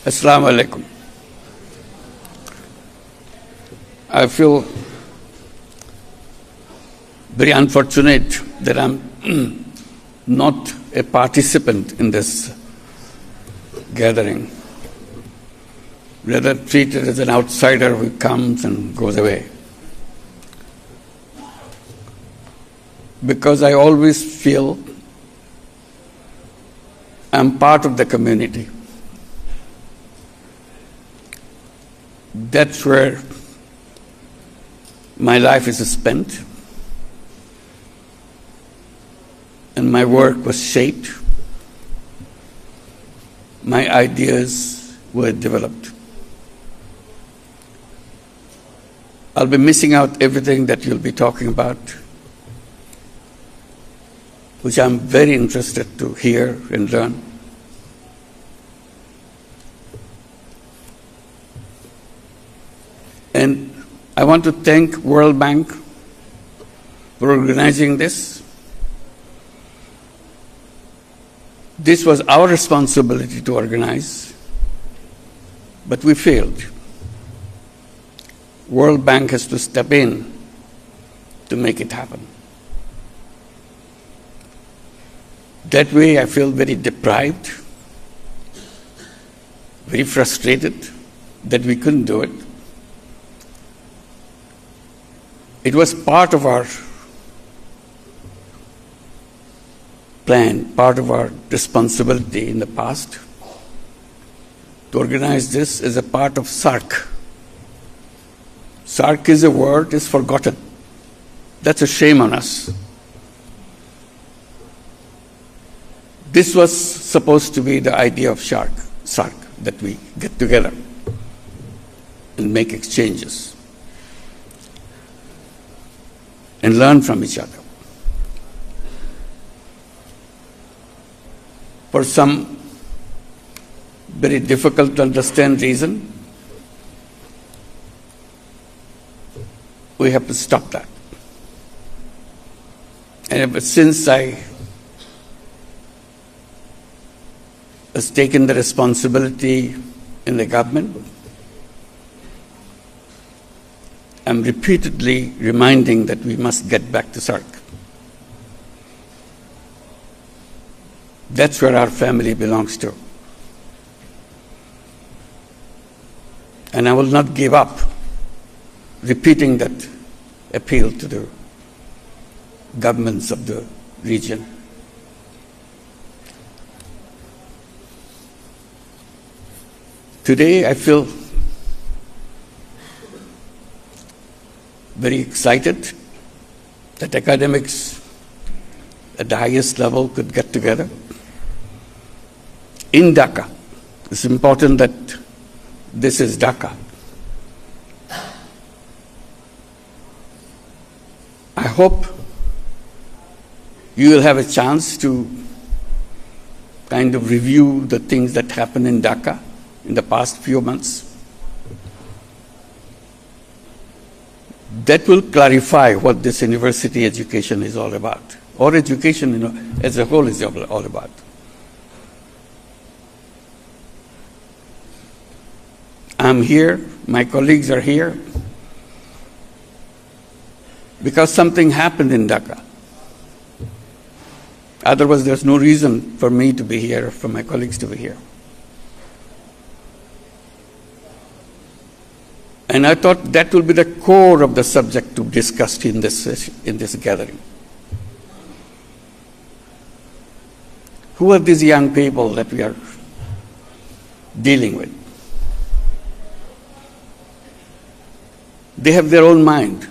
Assalamu alaikum. I feel very unfortunate that I'm not a participant in this gathering, rather treated as an outsider who comes and goes away. Because I always feel I'm part of the community. That's where my life is spent, and my work was shaped. My ideas were developed. I'll be missing out everything that you'll be talking about, which I'm very interested to hear and learn. And I want to thank World Bank for organizing this. This was our responsibility to organize, but we failed. World Bank has to step in to make it happen. That way I feel very deprived, very frustrated that we couldn't do it. It was part of our plan, part of our responsibility in the past to organize this as a part of SARC. SARC is a word, is forgotten. That's a shame on us. This was supposed to be the idea of SARC, that we get together and make exchanges and learn from each other. For some very difficult to understand reason, we have to stop that. And ever since I has taken the responsibility in the government, I'm repeatedly reminding that we must get back to SARC. That's where our family belongs to. And I will not give up repeating that appeal to the governments of the region. Today I feel very excited that academics at the highest level could get together in Dhaka. It's important that this is Dhaka. I hope you will have a chance to kind of review the things that happened in Dhaka in the past few months. That will clarify what this university education is all about, or education as a whole is all about. I'm here, my colleagues are here, because something happened in Dhaka. Otherwise, there's no reason for me to be here, for my colleagues to be here. And I thought that will be the core of the subject to discuss in this gathering. Who are these young people that we are dealing with? They have their own mind.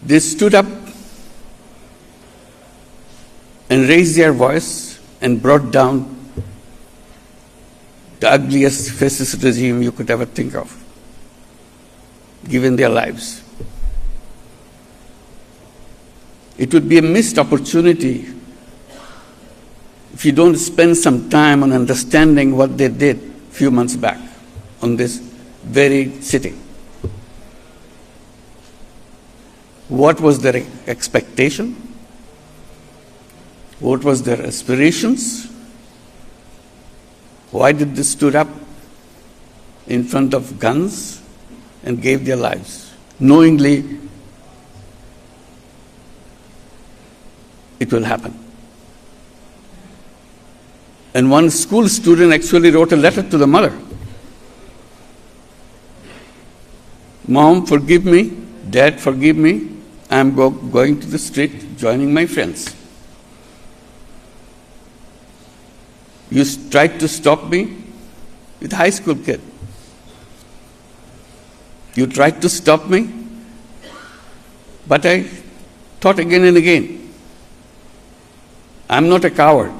They stood up and raised their voice and brought down the ugliest fascist regime you could ever think of, given their lives. It would be a missed opportunity if you don't spend some time on understanding what they did a few months back on this very city. What was their expectation? What was their aspirations? Why did they stood up in front of guns and gave their lives, knowingly it will happen? And one school student actually wrote a letter to the mother. Mom, forgive me. Dad, forgive me. I'm going to the street, joining my friends. You tried to stop me with a high school kid. You tried to stop me, but I thought again and again. I'm not a coward.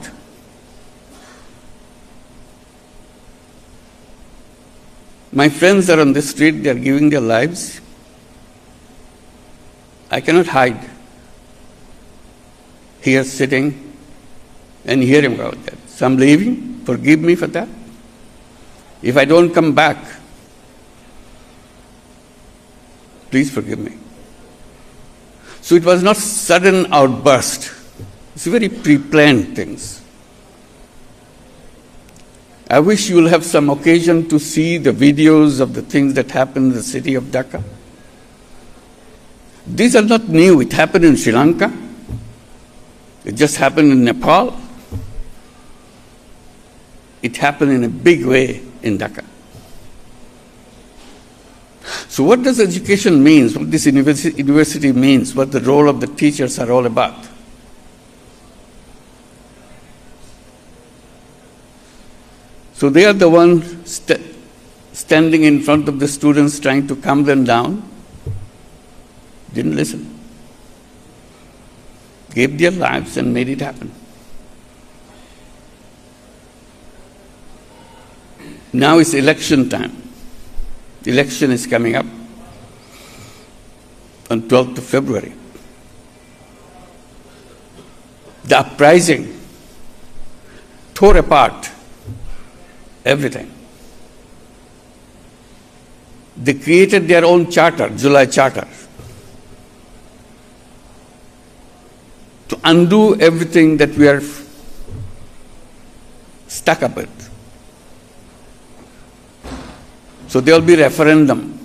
My friends are on the street, they are giving their lives. I cannot hide here sitting and hearing about that. So I'm leaving. Forgive me for that. If I don't come back, please forgive me. So it was not sudden outburst. It's very pre-planned things. I wish you will have some occasion to see the videos of the things that happened in the city of Dhaka. These are not new. It happened in Sri Lanka. It just happened in Nepal. It happened in a big way in Dhaka. So what does education mean? What this university means? What the role of the teachers are all about? So they are the ones standing in front of the students trying to calm them down. Didn't listen. Gave their lives and made it happen. Now it's election time. Election is coming up on 12th of February. The uprising tore apart everything. They created their own charter, July Charter, to undo everything that we are stuck up with. So there will be referendum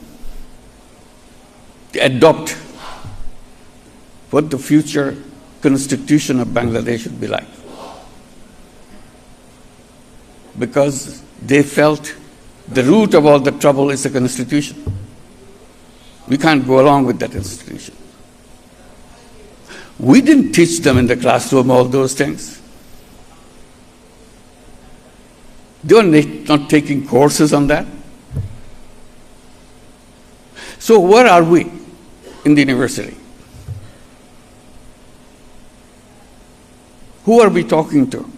to adopt what the future constitution of Bangladesh would be like. Because they felt the root of all the trouble is the constitution. We can't go along with that constitution. We didn't teach them in the classroom all those things. They were not taking courses on that. So where are we in the university? Who are we talking to?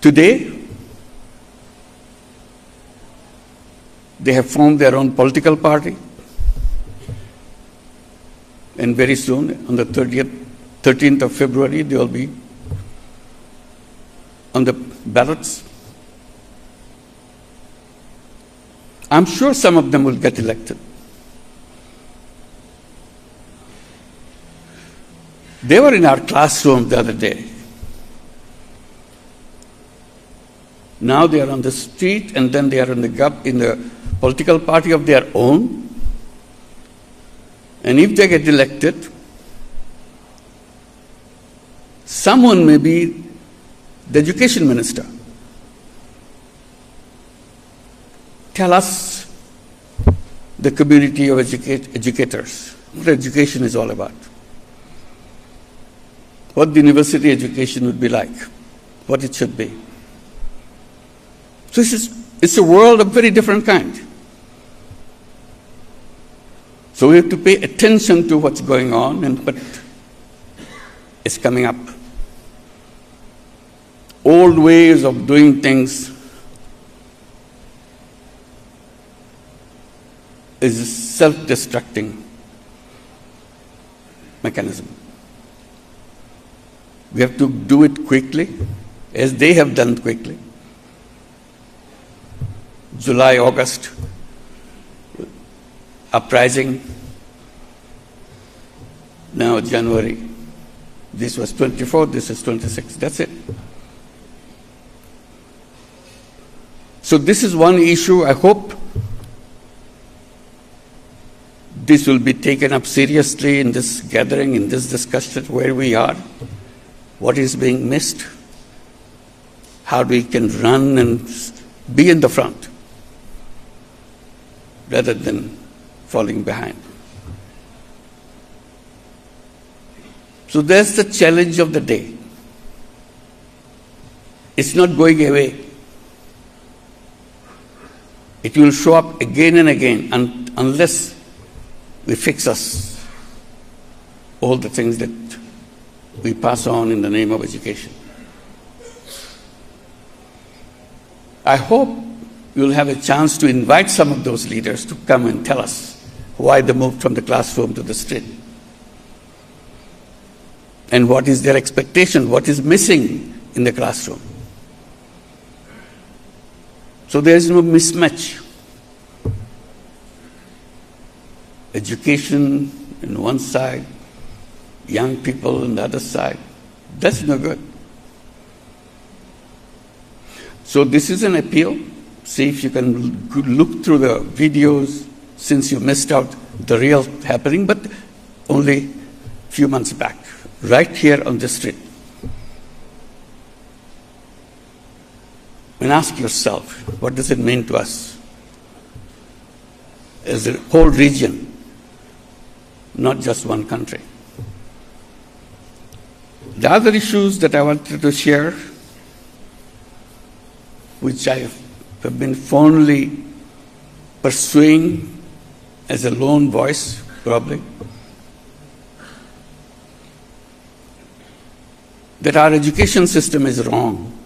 Today, they have formed their own political party. And very soon, on the 13th of February, they will be on the ballots. I'm sure some of them will get elected. They were in our classroom the other day. Now they are on the street, and then they are in the political party of their own. And if they get elected, someone may be the education minister. Tell us, the community of educators, what education is all about. What the university education would be like, what it should be. So it's a world of very different kind. So we have to pay attention to what's going on and what is coming up. Old ways of doing things is a self-destructing mechanism. We have to do it quickly, as they have done quickly. July, August, uprising, now January, This was 24, this is 26. That's it. So this is one issue. I hope this will be taken up seriously in this gathering, in this discussion, where we are, what is being missed, how we can run and be in the front rather than falling behind. So that's the challenge of the day. It's not going away. It will show up again and again unless we fix us all the things that we pass on in the name of education. I hope you'll have a chance to invite some of those leaders to come and tell us why they moved from the classroom to the street. And what is their expectation? What is missing in the classroom? So there is no mismatch. Education on one side, young people on the other side. That's no good. So this is an appeal. See if you can look through the videos since you missed out the real happening, but only a few months back, right here on the street. And ask yourself, what does it mean to us as a whole region, not just one country? The other issues that I wanted to share, which I have been fondly pursuing as a lone voice, probably, that our education system is wrong.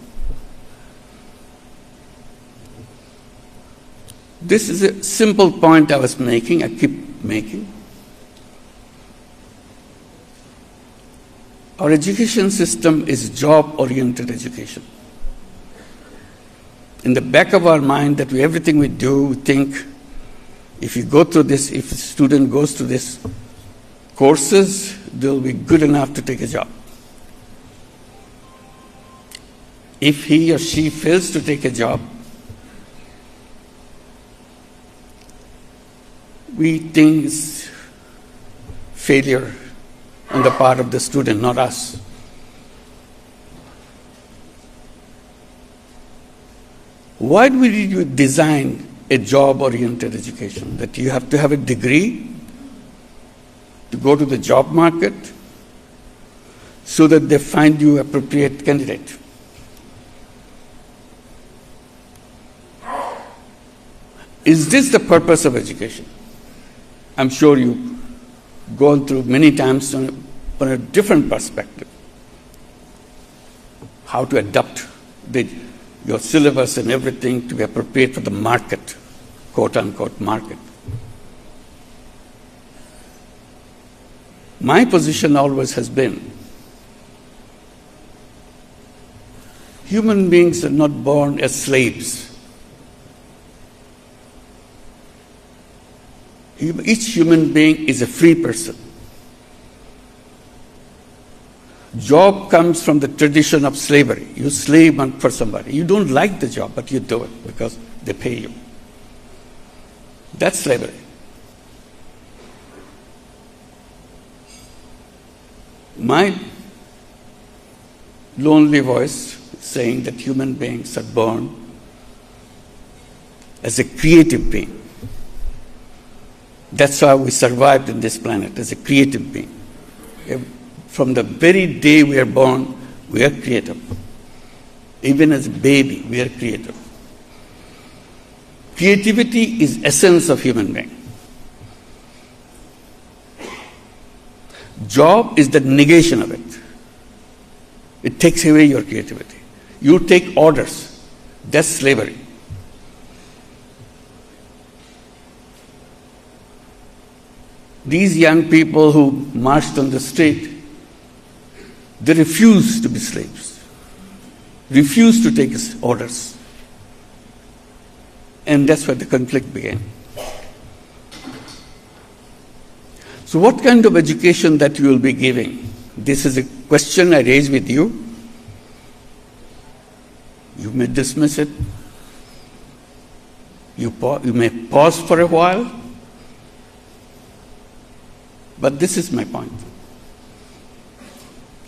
This is a simple point I was making, I keep making. Our education system is job-oriented education. In the back of our mind, that everything we do, we think, if you go through this, if a student goes through this courses, they'll be good enough to take a job. If he or she fails to take a job, we think it's failure on the part of the student, not us. Why do we design a job-oriented education? That you have to have a degree to go to the job market so that they find you appropriate candidate. Is this the purpose of education? I'm sure you've gone through many times from a different perspective. How to adapt your syllabus and everything to be appropriate for the market, quote-unquote market. My position always has been, human beings are not born as slaves. Each human being is a free person. Job comes from the tradition of slavery. You slave for somebody. You don't like the job, but you do it because they pay you. That's slavery. My lonely voice saying that human beings are born as a creative being. That's how we survived in this planet, as a creative being. From the very day we are born, we are creative. Even as a baby, we are creative. Creativity is essence of human being. Job is the negation of it. It takes away your creativity. You take orders. That's slavery. These young people who marched on the street, they refused to be slaves, refused to take orders. And that's where the conflict began. So what kind of education that you will be giving This is a question I raise with you. You may dismiss it. You may pause for a while. But this is my point.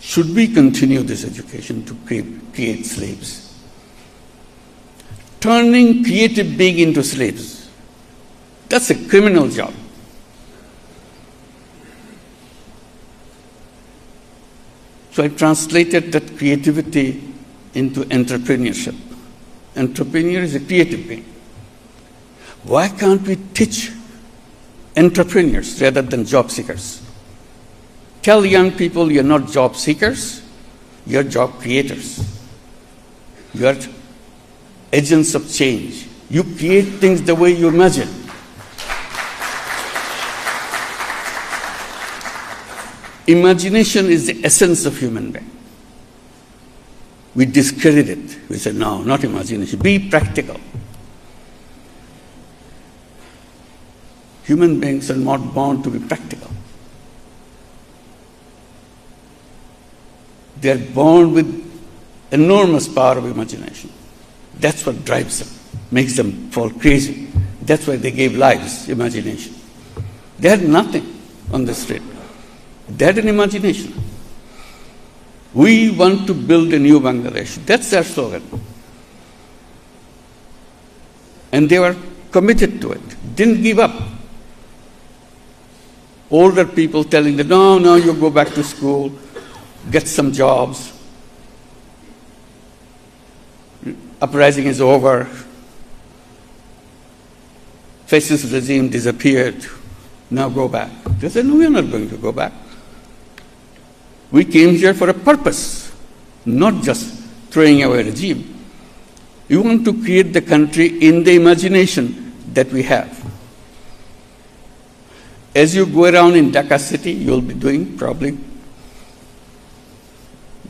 Should we continue this education to create slaves? Turning creative being into slaves. That's a criminal job. So I translated that creativity into entrepreneurship. Entrepreneur is a creative being. Why can't we teach entrepreneurs rather than job seekers? Tell young people you're not job seekers, you're job creators. You're agents of change. You create things the way you imagine. Imagination is the essence of human being. We discredit it. We say, no, not imagination. Be practical. Human beings are not born to be practical. They are born with enormous power of imagination. That's what drives them, makes them fall crazy. That's why they gave lives, imagination. They had nothing on the street. They had an imagination. We want to build a new Bangladesh. That's their slogan. And they were committed to it, didn't give up. Older people telling them, no, you go back to school, get some jobs. Uprising is over. Fascist regime disappeared. Now go back. They said, no, we're not going to go back. We came here for a purpose, not just throwing away a regime. We want to create the country in the imagination that we have. As you go around in Dhaka city, you'll be doing probably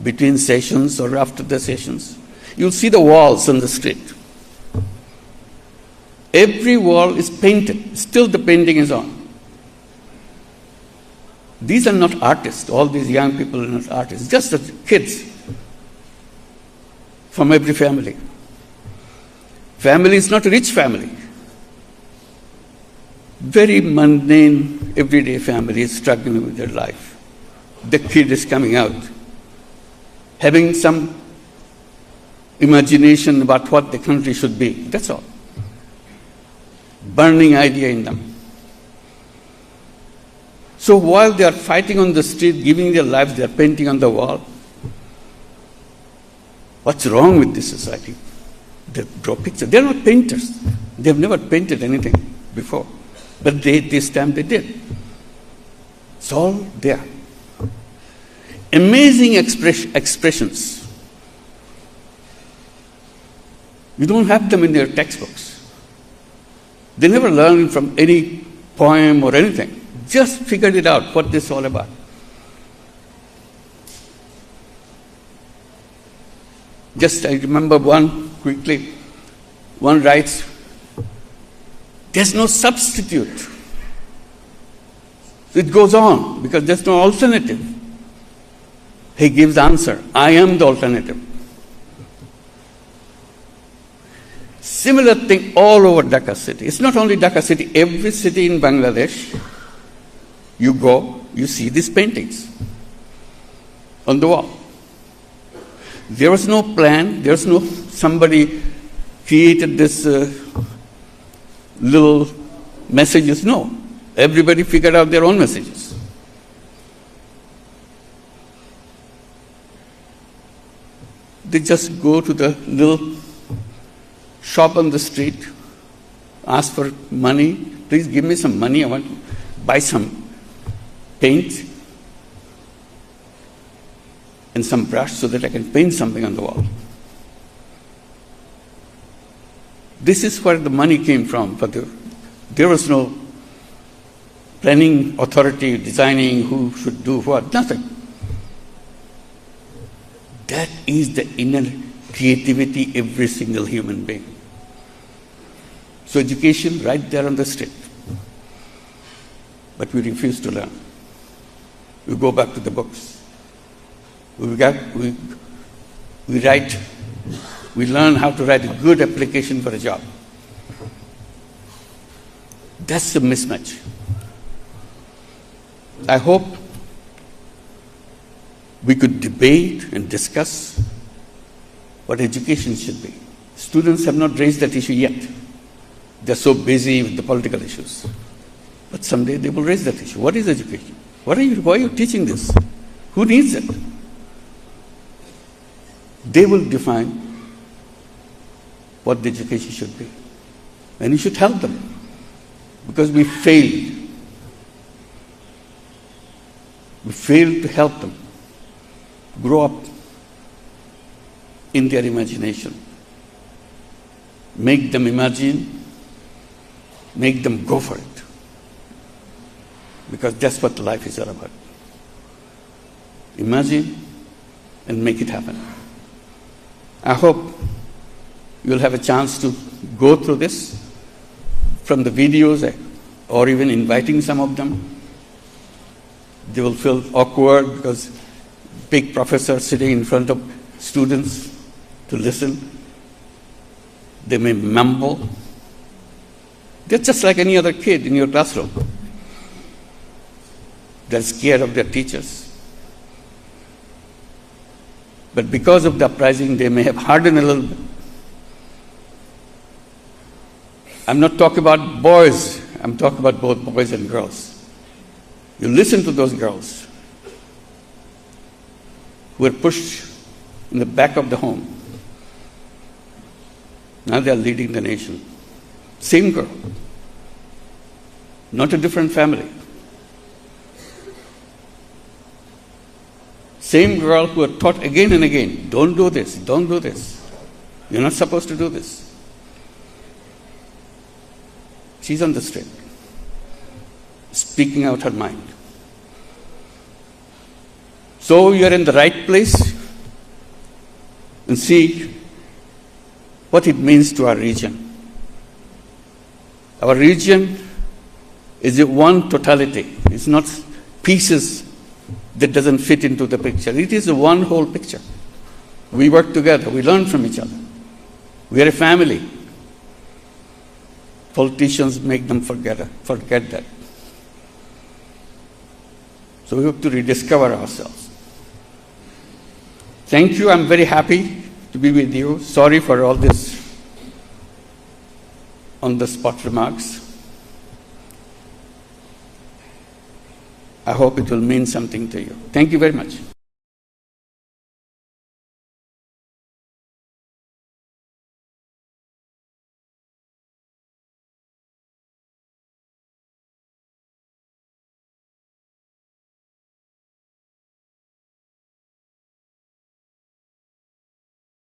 between sessions or after the sessions, you'll see the walls on the street. Every wall is painted. Still the painting is on. These are not artists. All these young people are not artists. Just the kids from every family. Family is not a rich family. Very mundane, everyday family is struggling with their life. The kid is coming out, having some imagination about what the country should be. That's all. Burning idea in them. So while they are fighting on the street, giving their lives, they are painting on the wall. What's wrong with this society? They draw pictures. They're not painters. They've never painted anything before. But this time they did. It's all there. Amazing expressions. You don't have them in their textbooks. They never learned from any poem or anything. Just figured it out, what this is all about. Just I remember one quickly. One writes, there's no substitute. It goes on because there's no alternative. He gives answer, I am the alternative. Similar thing all over Dhaka city. It's not only Dhaka city, every city in Bangladesh, you go, you see these paintings on the wall. There was no plan, there was no, somebody created this little messages. No, everybody figured out their own messages. They just go to the little shop on the street, ask for money. Please give me some money. I want to buy some paint and some brush so that I can paint something on the wall. This is where the money came from. But there was no planning authority designing who should do what, nothing. That is the inner creativity every single human being. So education right there on the street. But we refuse to learn. We go back to the books. We learn how to write a good application for a job. That's the mismatch. I hope we could debate and discuss what education should be. Students have not raised that issue yet. They're so busy with the political issues. But someday they will raise that issue. What is education? Why are you teaching this? Who needs it? They will define what the education should be. And you should help them. Because we failed. We failed to help them grow up in their imagination. Make them imagine, make them go for it. Because that's what life is all about. Imagine and make it happen. I hope you'll have a chance to go through this from the videos or even inviting some of them. They will feel awkward because big professor sitting in front of students to listen. They may mumble. They're just like any other kid in your classroom. They're scared of their teachers. But because of the uprising, they may have hardened a little bit. I'm not talking about boys. I'm talking about both boys and girls. You listen to those girls who were pushed in the back of the home. Now they are leading the nation. Same girl. Not a different family. Same girl who are taught again and again, don't do this, don't do this. You're not supposed to do this. She's on the street, speaking out her mind. So you're in the right place and see what it means to our region. Our region is a one totality. It's not pieces that doesn't fit into the picture. It is a one whole picture. We work together. We learn from each other. We are a family. Politicians make them forget that. So we have to rediscover ourselves. Thank you. I'm very happy to be with you. Sorry for all this on-the-spot remarks. I hope it will mean something to you. Thank you very much.